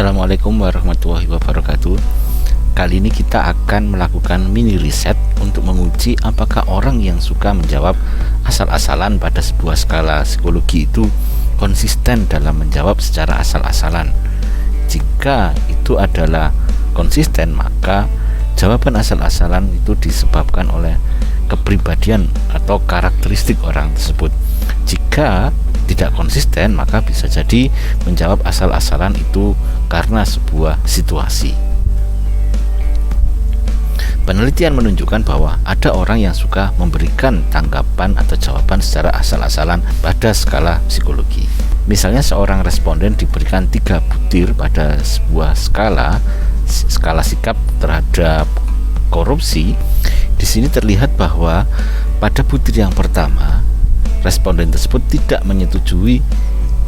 Assalamualaikum warahmatullahi wabarakatuh. Kali ini kita akan melakukan mini riset untuk menguji apakah orang yang suka menjawab asal-asalan pada sebuah skala psikologi itu konsisten dalam menjawab secara asal-asalan. Jika itu adalah konsisten, maka jawaban asal-asalan itu disebabkan oleh kepribadian atau karakteristik orang tersebut. Jika tidak konsisten, maka bisa jadi menjawab asal-asalan itu karena sebuah situasi. Penelitian menunjukkan bahwa ada orang yang suka memberikan tanggapan atau jawaban secara asal-asalan pada skala psikologi. Misalnya seorang responden diberikan 3 butir pada sebuah skala sikap terhadap korupsi. Di sini terlihat bahwa pada butir yang pertama, responden tersebut tidak menyetujui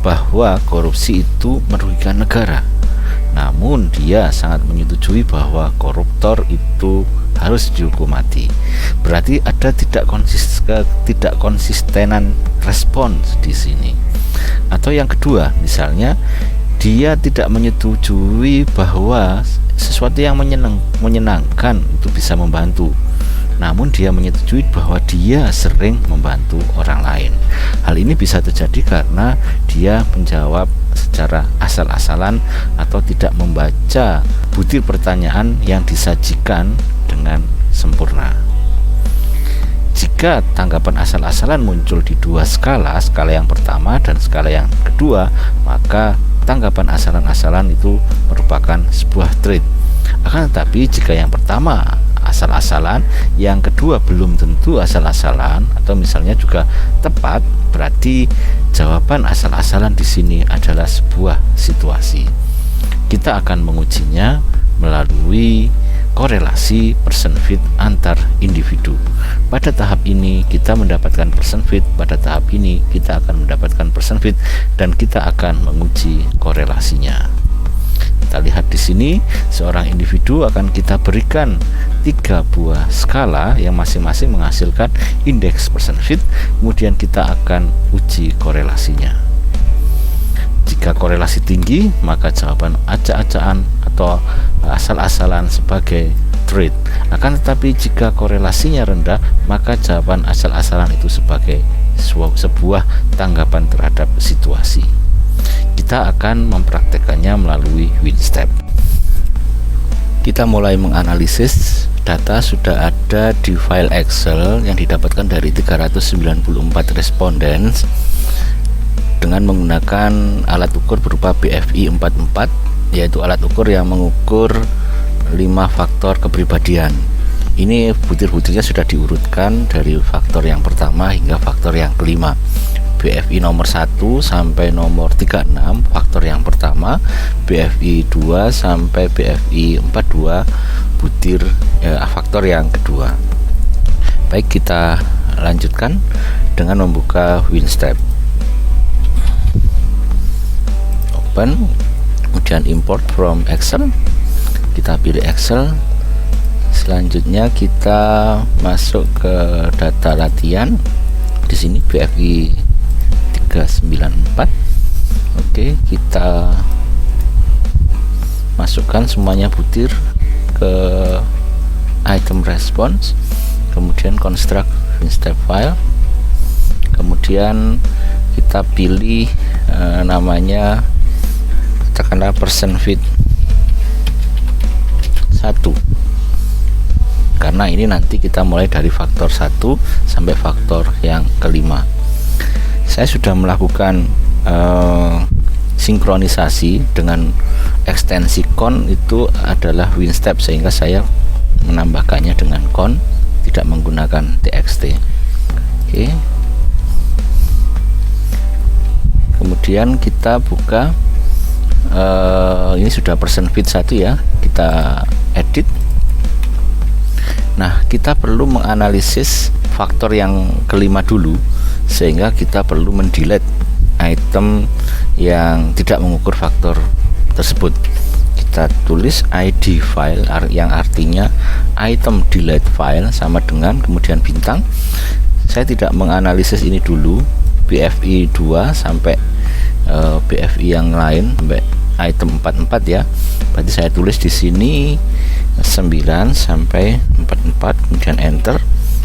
bahwa korupsi itu merugikan negara. Namun dia sangat menyetujui bahwa koruptor itu harus dihukum mati. Berarti ada tidak konsistenan respons di sini. Atau yang kedua, misalnya dia tidak menyetujui bahwa sesuatu yang menyenangkan itu bisa membantu. Namun dia menyetujui bahwa dia sering membantu orang lain. Hal ini bisa terjadi karena dia menjawab secara asal-asalan atau tidak membaca butir pertanyaan yang disajikan dengan sempurna. Jika tanggapan asal-asalan muncul di 2 skala yang pertama dan skala yang kedua, maka tanggapan asalan-asalan itu merupakan sebuah trait. Akan tetapi jika yang pertama asal-asalan, yang kedua belum tentu asal-asalan atau misalnya juga tepat, berarti jawaban asal-asalan di sini adalah sebuah situasi. Kita akan mengujinya melalui korelasi person fit antar individu. Pada tahap ini kita mendapatkan person fit, pada tahap ini kita akan mendapatkan person fit, dan kita akan menguji korelasinya. Kita lihat di sini, seorang individu akan kita berikan 3 buah skala yang masing-masing menghasilkan indeks person fit, kemudian kita akan uji korelasinya. Jika korelasi tinggi, maka jawaban acak-acakan atau asal-asalan sebagai trait. Akan tetapi jika korelasinya rendah, maka jawaban asal-asalan itu sebagai sebuah tanggapan terhadap situasi. Kita akan mempraktekannya melalui WinStep. Kita mulai menganalisis. Data sudah ada di file Excel yang didapatkan dari 394 responden dengan menggunakan alat ukur berupa BFI 44, yaitu alat ukur yang mengukur 5 faktor kepribadian. Ini butir-butirnya sudah diurutkan dari faktor yang pertama hingga faktor yang kelima. BFI nomor 1 sampai nomor 36 faktor yang pertama, BFI 2 sampai BFI 42 butir faktor yang kedua. Baik, kita lanjutkan dengan membuka WinStep. Open, kemudian import from Excel. Kita pilih Excel. Selanjutnya kita masuk ke data latihan. Di sini BFI 394. Oke, kita masukkan semuanya butir ke item response, kemudian construct WinStep file, kemudian kita pilih namanya katakanlah person fit 1, karena ini nanti kita mulai dari faktor 1 sampai faktor yang kelima. Saya sudah melakukan sinkronisasi dengan ekstensi con, itu adalah WinStep, sehingga saya menambahkannya dengan con, tidak menggunakan txt. Oke. Kemudian kita buka, ini sudah person fit 1 ya, kita edit. Nah, kita perlu menganalisis faktor yang kelima dulu, sehingga kita perlu mendelete item yang tidak mengukur faktor tersebut. Kita tulis id file yang artinya item delete file sama dengan kemudian bintang. Saya tidak menganalisis ini dulu, BFI 2 sampai BFI yang lain sampai item 44 ya. Berarti saya tulis di sini 9 sampai 44, kemudian enter,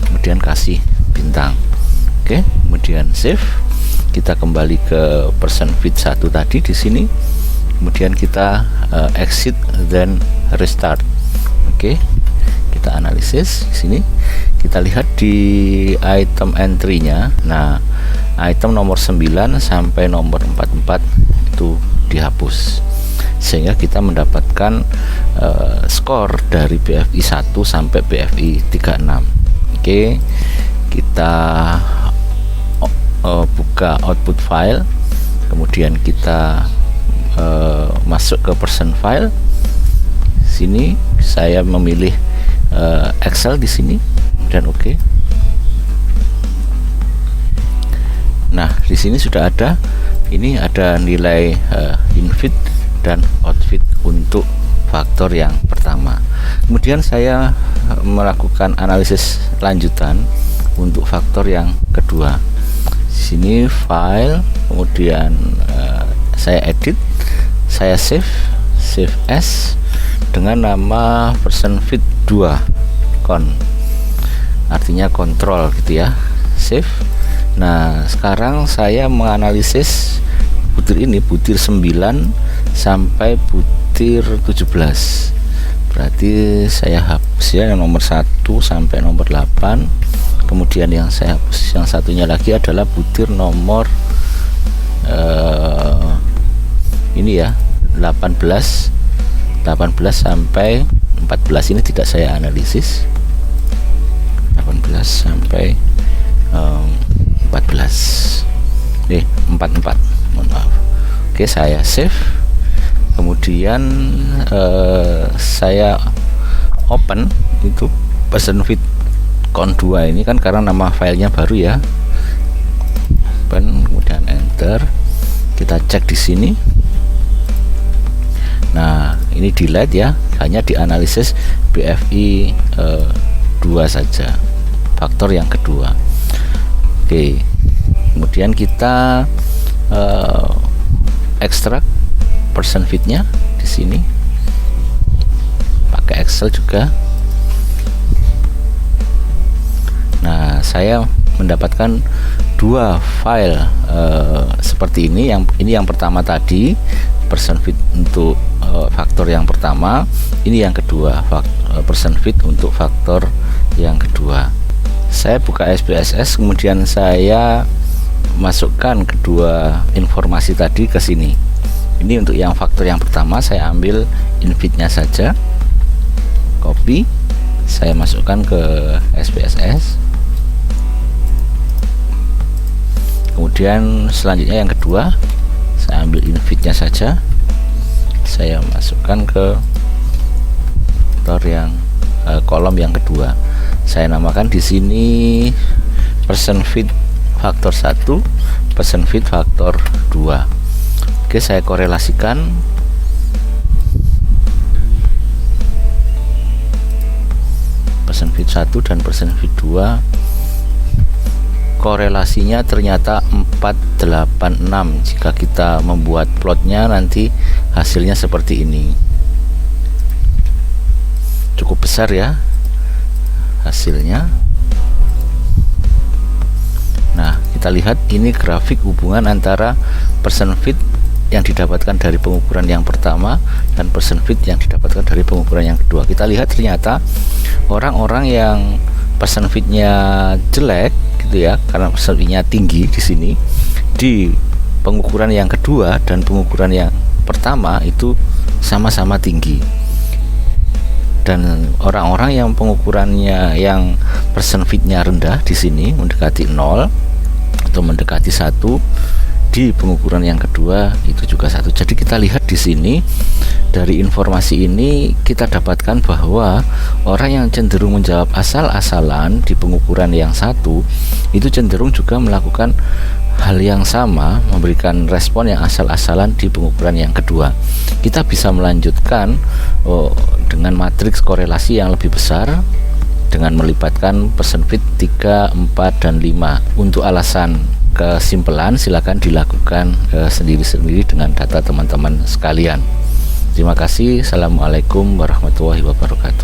kemudian kasih bintang. Oke, kemudian save. Kita kembali ke person fit 1 tadi di sini. Kemudian kita exit then restart. Oke. Kita analisis di sini. Kita lihat di item entry-nya. Nah, item nomor 9 sampai nomor 44 itu dihapus. Sehingga kita mendapatkan skor dari BFI 1 sampai BFI 36. Oke. Kita buka output file, kemudian kita masuk ke person file. Sini saya memilih Excel di sini dan oke. Nah, di sini sudah ada, ini ada nilai infit dan outfit untuk faktor yang pertama. Kemudian saya melakukan analisis lanjutan untuk faktor yang kedua. Sini file, kemudian saya edit, saya save as dengan nama person fit 2 con, artinya kontrol gitu ya, save. Nah, sekarang saya menganalisis butir ini, butir 9 sampai butir 17. Berarti saya hapus ya yang nomor 1 sampai nomor 8. Kemudian yang saya hapus yang satunya lagi adalah butir nomor ini ya, 18 sampai 14. Ini tidak saya analisis. 18 sampai 14. 44. Mohon maaf. Oke, saya save. Kemudian saya open itu person fit con 2 ini kan karena nama filenya baru ya. Open, kemudian enter. Kita cek di sini. Nah, ini delete ya, hanya dianalisis BFI 2 saja, faktor yang kedua. Oke, kemudian kita ekstrak person fitnya di sini, pakai Excel juga. Nah, saya mendapatkan 2 file seperti ini. Yang pertama tadi person fit untuk faktor yang pertama, ini yang kedua person fit untuk faktor yang kedua. Saya buka SPSS, kemudian saya masukkan kedua informasi tadi ke sini. Ini untuk yang faktor yang pertama, saya ambil infitnya saja, copy, saya masukkan ke SPSS. Kemudian selanjutnya yang kedua, saya ambil infitnya saja, saya masukkan ke faktor yang kolom yang kedua. Saya namakan di sini person fit faktor 1, person fit faktor 2. Oke, saya korelasikan. Person fit 1 dan person fit 2, korelasinya ternyata 486. Jika kita membuat plotnya nanti hasilnya seperti ini. Cukup besar ya hasilnya. Nah, kita lihat ini grafik hubungan antara person fit yang didapatkan dari pengukuran yang pertama dan person fit yang didapatkan dari pengukuran yang kedua. Kita lihat ternyata orang-orang yang person fitnya jelek gitu ya, karena person fitnya tinggi di sini, di pengukuran yang kedua dan pengukuran yang pertama itu sama-sama tinggi. Dan orang-orang yang pengukurannya yang person fitnya rendah di sini mendekati 0 atau mendekati 1, di pengukuran yang kedua itu juga 1. Jadi kita lihat di sini dari informasi ini kita dapatkan bahwa orang yang cenderung menjawab asal-asalan di pengukuran yang 1 itu cenderung juga melakukan hal yang sama, memberikan respon yang asal-asalan di pengukuran yang kedua. Kita bisa melanjutkan dengan matriks korelasi yang lebih besar dengan melibatkan person fit 3, 4, dan 5. Untuk alasan kesimpulan silakan dilakukan sendiri-sendiri dengan data teman-teman sekalian. Terima kasih. Assalamualaikum warahmatullahi wabarakatuh.